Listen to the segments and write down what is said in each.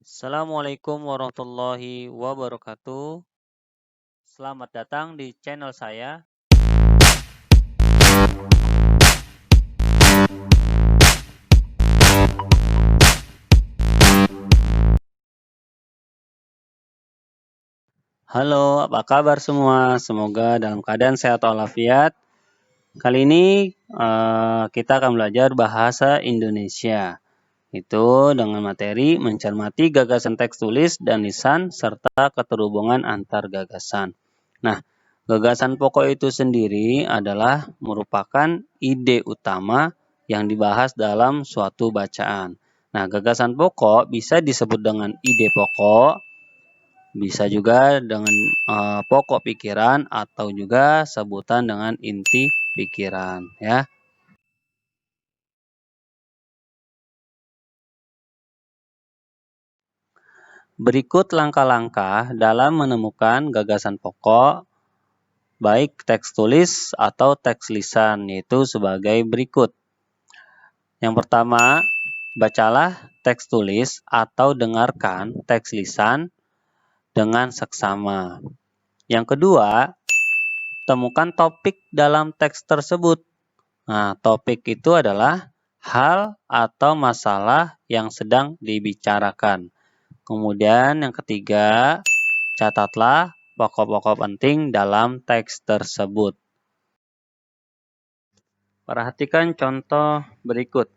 Assalamualaikum warahmatullahi wabarakatuh. Selamat datang di channel saya. Halo, apa kabar semua? Semoga dalam keadaan sehat walafiat. Kali ini kita akan belajar bahasa Indonesia. Itu dengan materi mencermati gagasan teks tulis dan lisan serta keterhubungan antar gagasan. Nah, gagasan pokok itu sendiri adalah merupakan ide utama yang dibahas dalam suatu bacaan. Nah, gagasan pokok bisa disebut dengan ide pokok, bisa juga dengan pokok pikiran atau juga sebutan dengan inti pikiran, ya. Berikut langkah-langkah dalam menemukan gagasan pokok, baik teks tulis atau teks lisan, yaitu sebagai berikut. Yang pertama, bacalah teks tulis atau dengarkan teks lisan dengan seksama. Yang kedua, temukan topik dalam teks tersebut. Nah, topik itu adalah hal atau masalah yang sedang dibicarakan. Kemudian yang ketiga, catatlah pokok-pokok penting dalam teks tersebut. Perhatikan contoh berikut.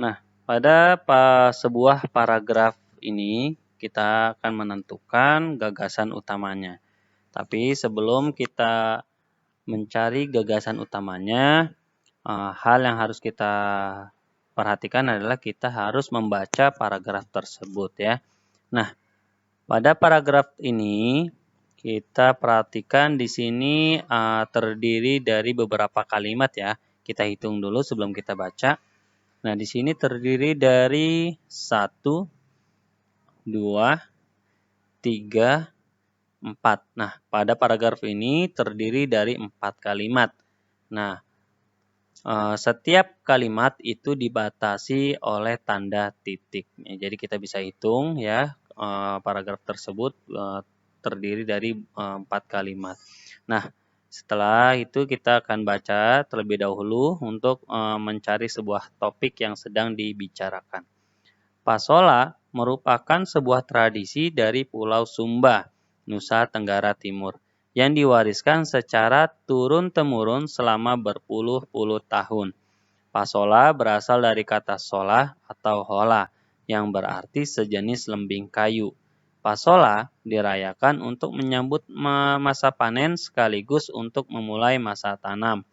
Nah, pada sebuah paragraf ini kita akan menentukan gagasan utamanya. Tapi sebelum kita mencari gagasan utamanya, hal yang harus kita perhatikan adalah kita harus membaca paragraf tersebut, ya. Nah, pada paragraf ini kita perhatikan di sini terdiri dari beberapa kalimat, ya. Kita hitung dulu sebelum kita baca. Nah, di sini terdiri dari 1, 2, 3, 4. Nah, pada paragraf ini terdiri dari 4 kalimat. Nah, setiap kalimat itu dibatasi oleh tanda titik. Jadi kita bisa hitung, ya, paragraf tersebut terdiri dari 4 kalimat. Nah, setelah itu kita akan baca terlebih dahulu untuk mencari sebuah topik yang sedang dibicarakan. Pasola merupakan sebuah tradisi dari Pulau Sumba, Nusa Tenggara Timur, yang diwariskan secara turun-temurun selama berpuluh-puluh tahun. Pasola berasal dari kata solah atau hola, yang berarti sejenis lembing kayu. Pasola dirayakan untuk menyambut masa panen sekaligus untuk memulai masa tanam.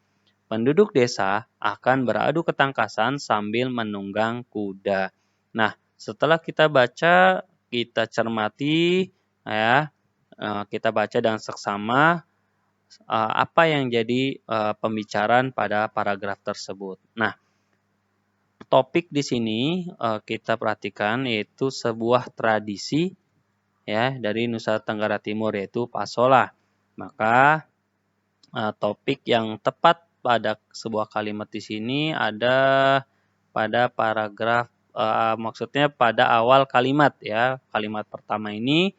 Penduduk desa akan beradu ketangkasan sambil menunggang kuda. Nah, setelah kita baca, kita cermati, ya, kita baca dengan seksama apa yang jadi pembicaraan pada paragraf tersebut. Nah, topik di sini kita perhatikan yaitu sebuah tradisi, ya, dari Nusa Tenggara Timur yaitu pasola. Maka topik yang tepat pada sebuah kalimat di sini ada pada paragraf maksudnya pada awal kalimat, ya. Kalimat pertama ini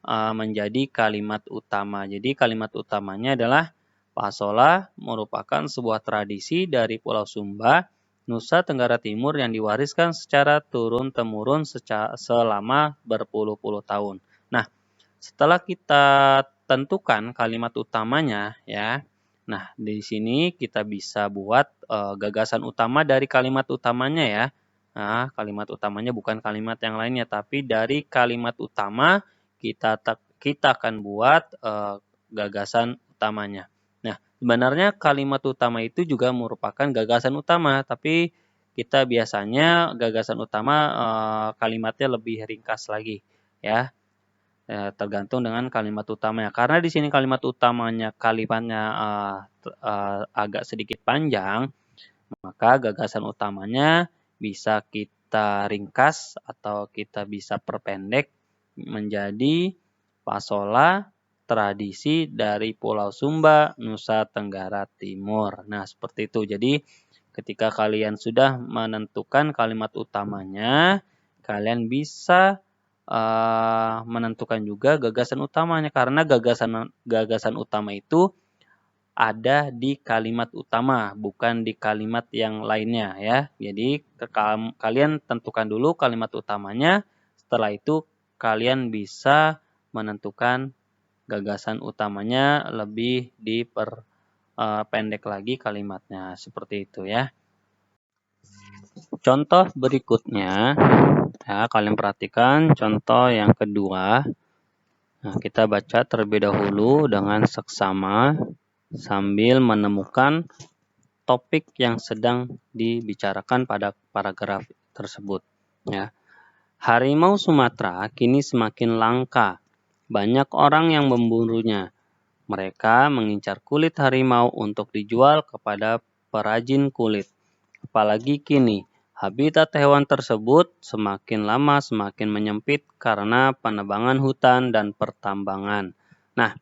menjadi kalimat utama. Jadi kalimat utamanya adalah pasola merupakan sebuah tradisi dari Pulau Sumba, Nusa Tenggara Timur yang diwariskan secara turun-temurun selama berpuluh-puluh tahun. Nah, setelah kita tentukan kalimat utamanya, ya. Nah, di sini kita bisa buat gagasan utama dari kalimat utamanya, ya. Nah, kalimat utamanya bukan kalimat yang lainnya, tapi dari kalimat utama kita akan buat gagasan utamanya. Nah, sebenarnya kalimat utama itu juga merupakan gagasan utama, tapi kita biasanya gagasan utama kalimatnya lebih ringkas lagi, ya. Tergantung dengan kalimat utamanya. Karena di sini kalimat utamanya kalimatnya agak sedikit panjang, maka gagasan utamanya bisa kita ringkas atau kita bisa perpendek menjadi pasola tradisi dari Pulau Sumba, Nusa Tenggara Timur. Nah, seperti itu. Jadi, ketika kalian sudah menentukan kalimat utamanya, kalian bisa menentukan juga gagasan utamanya, karena gagasan utama itu ada di kalimat utama, bukan di kalimat yang lainnya ya. Jadi kalian tentukan dulu kalimat utamanya, setelah itu kalian bisa menentukan gagasan utamanya, lebih diperpendek lagi kalimatnya, seperti itu ya. Contoh berikutnya, ya, kalian perhatikan contoh yang kedua. Nah, kita baca terlebih dahulu dengan seksama sambil menemukan topik yang sedang dibicarakan pada paragraf tersebut. Ya. Harimau Sumatera kini semakin langka. Banyak orang yang memburunya. Mereka mengincar kulit harimau untuk dijual kepada perajin kulit. Apalagi kini, habitat hewan tersebut semakin lama semakin menyempit karena penebangan hutan dan pertambangan. Nah,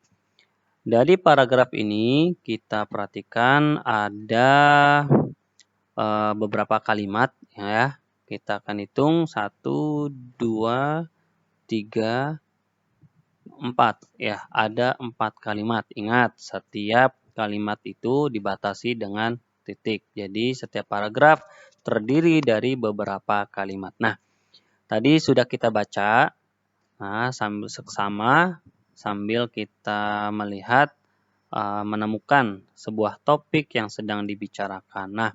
dari paragraf ini kita perhatikan ada beberapa kalimat ya. Kita akan hitung 1, 2, 3, 4 ya. Ada 4 kalimat. Ingat, setiap kalimat itu dibatasi dengan titik. Jadi setiap paragraf terdiri dari beberapa kalimat. Nah, tadi sudah kita baca. Nah, sambil seksama sambil kita melihat menemukan sebuah topik yang sedang dibicarakan. Nah,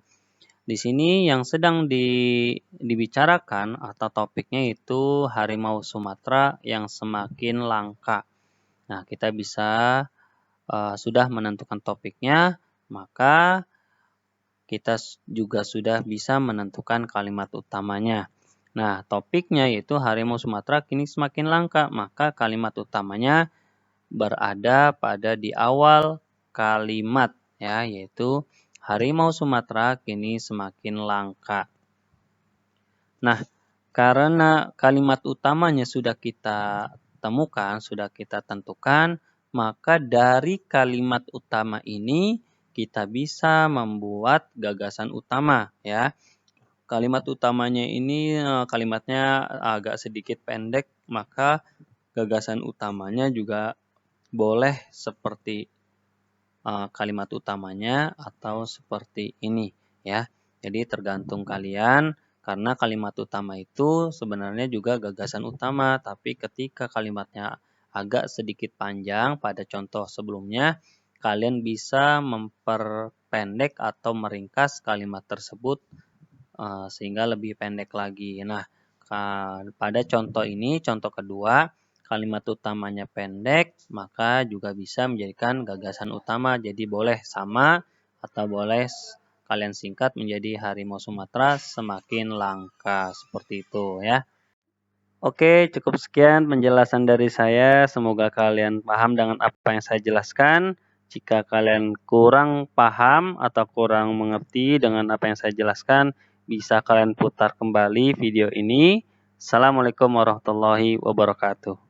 di sini yang sedang dibicarakan atau topiknya itu harimau Sumatera yang semakin langka. Nah, kita bisa sudah menentukan topiknya, maka kita juga sudah bisa menentukan kalimat utamanya. Nah, topiknya yaitu harimau Sumatera kini semakin langka, maka kalimat utamanya berada pada di awal kalimat ya, yaitu harimau Sumatera kini semakin langka. Nah, karena kalimat utamanya sudah kita temukan, sudah kita tentukan, maka dari kalimat utama ini kita bisa membuat gagasan utama ya. Kalimat utamanya ini kalimatnya agak sedikit pendek, maka gagasan utamanya juga boleh seperti kalimat utamanya atau seperti ini ya. Jadi tergantung kalian, karena kalimat utama itu sebenarnya juga gagasan utama, tapi ketika kalimatnya agak sedikit panjang pada contoh sebelumnya, kalian bisa memperpendek atau meringkas kalimat tersebut sehingga lebih pendek lagi. Nah, pada contoh ini, contoh kedua, kalimat utamanya pendek, maka juga bisa menjadikan gagasan utama. Jadi boleh sama atau boleh kalian singkat menjadi harimau Sumatera semakin langka. Seperti itu ya. Oke, cukup sekian penjelasan dari saya. Semoga kalian paham dengan apa yang saya jelaskan. Jika kalian kurang paham atau kurang mengerti dengan apa yang saya jelaskan, bisa kalian putar kembali video ini. Assalamualaikum warahmatullahi wabarakatuh.